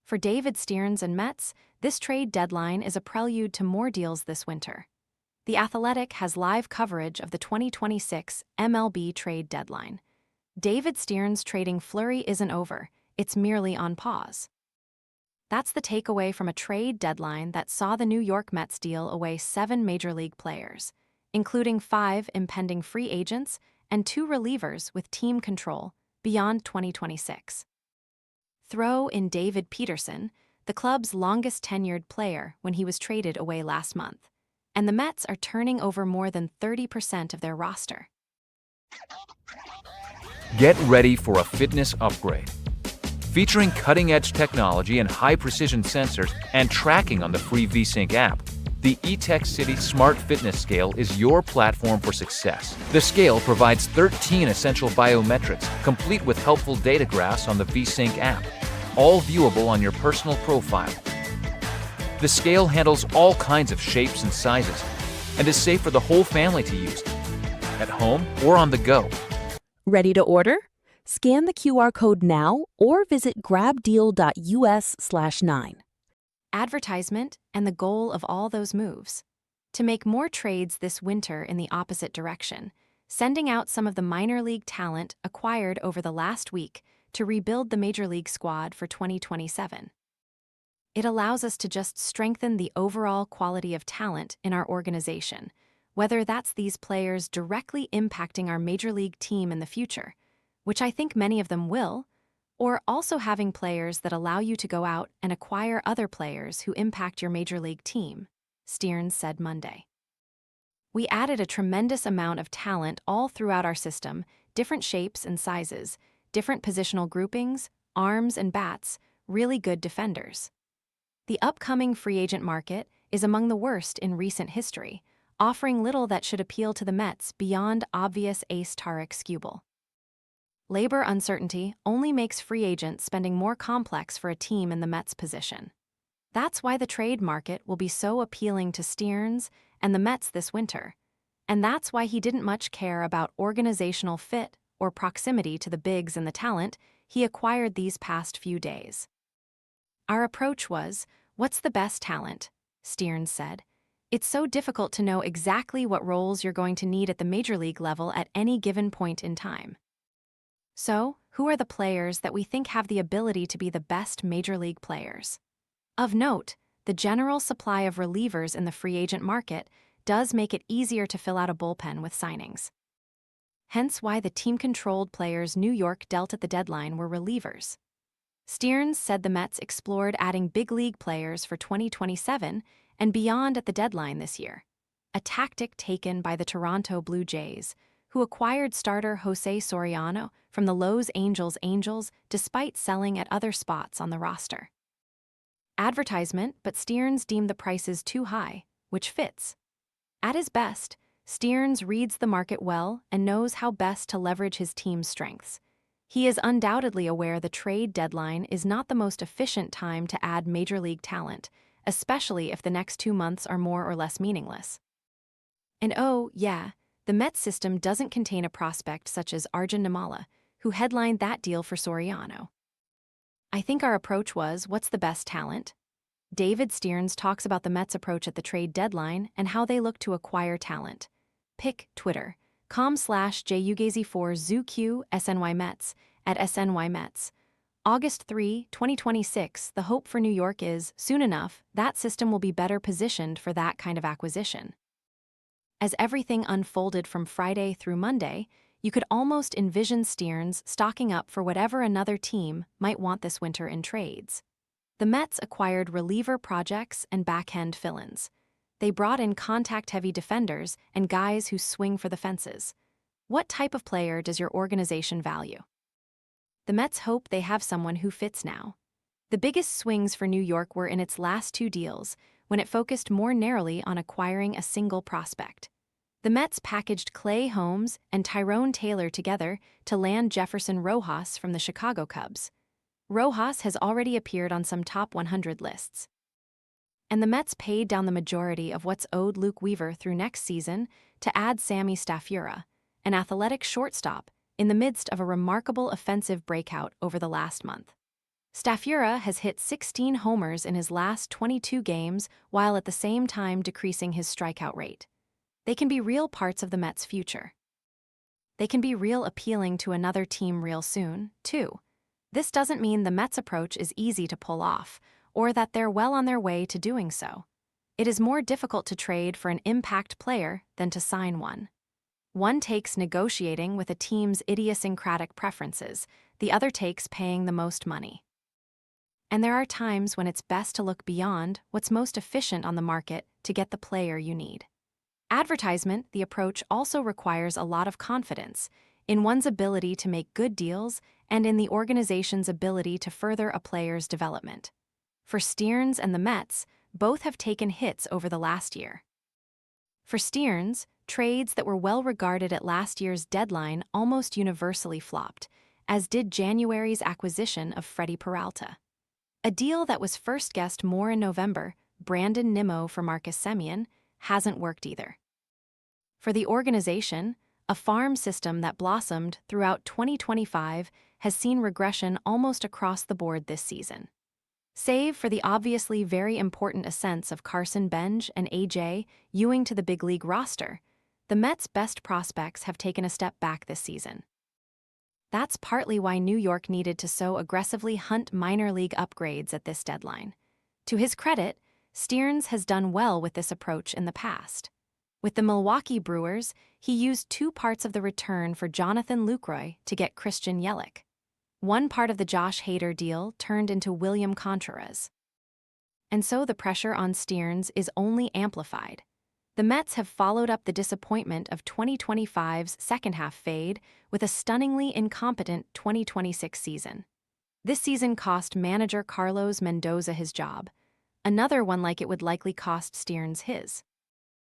For David Stearns and Mets, this trade deadline is a prelude to more deals this winter. The Athletic has live coverage of the 2026 MLB Trade Deadline. David Stearns trading Flurry isn't over, it's merely on pause. That's the takeaway from a trade deadline that saw the New York Mets deal away 7 Major League players, including 5 impending free agents and 2 relievers with team control beyond 2026. Throw in David Peterson, the club's longest-tenured player when he was traded away last month, and the Mets are turning over more than 30% of their roster. Get ready for a fitness upgrade. Featuring cutting-edge technology and high-precision sensors and tracking on the free VSync app, the eTech City Smart Fitness Scale is your platform for success. The scale provides 13 essential biometrics, complete with helpful data graphs on the VSync app, all viewable on your personal profile. The scale handles all kinds of shapes and sizes and is safe for the whole family to use, at home or on the go. Ready to order? Scan the QR code now or visit grabdeal.us/9. Advertisement and the goal of all those moves. To make more trades this winter in the opposite direction, sending out some of the minor league talent acquired over the last week to rebuild the Major League squad for 2027. It allows us to just strengthen the overall quality of talent in our organization, whether that's these players directly impacting our Major League team in the future, which I think many of them will, or also having players that allow you to go out and acquire other players who impact your Major League team, Stearns said Monday. We added a tremendous amount of talent all throughout our system, different shapes and sizes, different positional groupings, arms and bats, really good defenders. The upcoming free agent market is among the worst in recent history, offering little that should appeal to the Mets beyond obvious ace Tarek Skubal. Labor uncertainty only makes free agent spending more complex for a team in the Mets' position. That's why the trade market will be so appealing to Stearns and the Mets this winter, and that's why he didn't much care about organizational fit or proximity to the bigs and the talent he acquired these past few days. Our approach was, what's the best talent? Stearns said. It's so difficult to know exactly what roles you're going to need at the Major League level at any given point in time. So, who are the players that we think have the ability to be the best Major League players? Of note, the general supply of relievers in the free agent market does make it easier to fill out a bullpen with signings. Hence why the team-controlled players New York dealt at the deadline were relievers. Stearns said the Mets explored adding big league players for 2027 and beyond at the deadline this year, a tactic taken by the Toronto Blue Jays, who acquired starter Jose Soriano from the Los Angeles Angels despite selling at other spots on the roster. Advertisement, but Stearns deemed the prices too high, which fits. At his best, Stearns reads the market well and knows how best to leverage his team's strengths. He is undoubtedly aware the trade deadline is not the most efficient time to add Major League talent, especially if the next 2 months are more or less meaningless. And oh, yeah, the Mets system doesn't contain a prospect such as Arjun Nimala, who headlined that deal for Soriano. I think our approach was, what's the best talent? David Stearns talks about the Mets' approach at the trade deadline and how they look to acquire talent. Pick Twitter.com/JUGAZY4ZooQ SNY Mets at SNY Mets. August 3, 2026, the hope for New York is, soon enough, that system will be better positioned for that kind of acquisition. As everything unfolded from Friday through Monday, you could almost envision Stearns stocking up for whatever another team might want this winter in trades. The Mets acquired reliever projects and backhand fill-ins. They brought in contact-heavy defenders and guys who swing for the fences. What type of player does your organization value? The Mets hope they have someone who fits now. The biggest swings for New York were in its last 2 deals, when it focused more narrowly on acquiring a single prospect. The Mets packaged Clay Holmes and Tyrone Taylor together to land Jefferson Rojas from the Chicago Cubs. Rojas has already appeared on some top 100 lists. And the Mets paid down the majority of what's owed Luke Weaver through next season to add Sammy Staffura, an athletic shortstop, in the midst of a remarkable offensive breakout over the last month. Stafura has hit 16 homers in his last 22 games while at the same time decreasing his strikeout rate. They can be real parts of the Mets' future. They can be real appealing to another team real soon, too. This doesn't mean the Mets' approach is easy to pull off, or that they're well on their way to doing so. It is more difficult to trade for an impact player than to sign one. One takes negotiating with a team's idiosyncratic preferences, the other takes paying the most money. And there are times when it's best to look beyond what's most efficient on the market to get the player you need. Advertisement, the approach also requires a lot of confidence in one's ability to make good deals and in the organization's ability to further a player's development. For Stearns and the Mets, both have taken hits over the last year. For Stearns, trades that were well regarded at last year's deadline almost universally flopped, as did January's acquisition of Freddie Peralta. A deal that was first guessed more in November, Brandon Nimmo for Marcus Semien, hasn't worked either. For the organization, a farm system that blossomed throughout 2025 has seen regression almost across the board this season. Save for the obviously very important ascents of Carson Benj and A.J. Ewing to the big league roster, the Mets' best prospects have taken a step back this season. That's partly why New York needed to so aggressively hunt minor league upgrades at this deadline. To his credit, Stearns has done well with this approach in the past. With the Milwaukee Brewers, he used two parts of the return for Jonathan Lucroy to get Christian Yelich. One part of the Josh Hader deal turned into William Contreras. And so the pressure on Stearns is only amplified. The Mets have followed up the disappointment of 2025's second-half fade with a stunningly incompetent 2026 season. This season cost manager Carlos Mendoza his job, another one like it would likely cost Stearns his.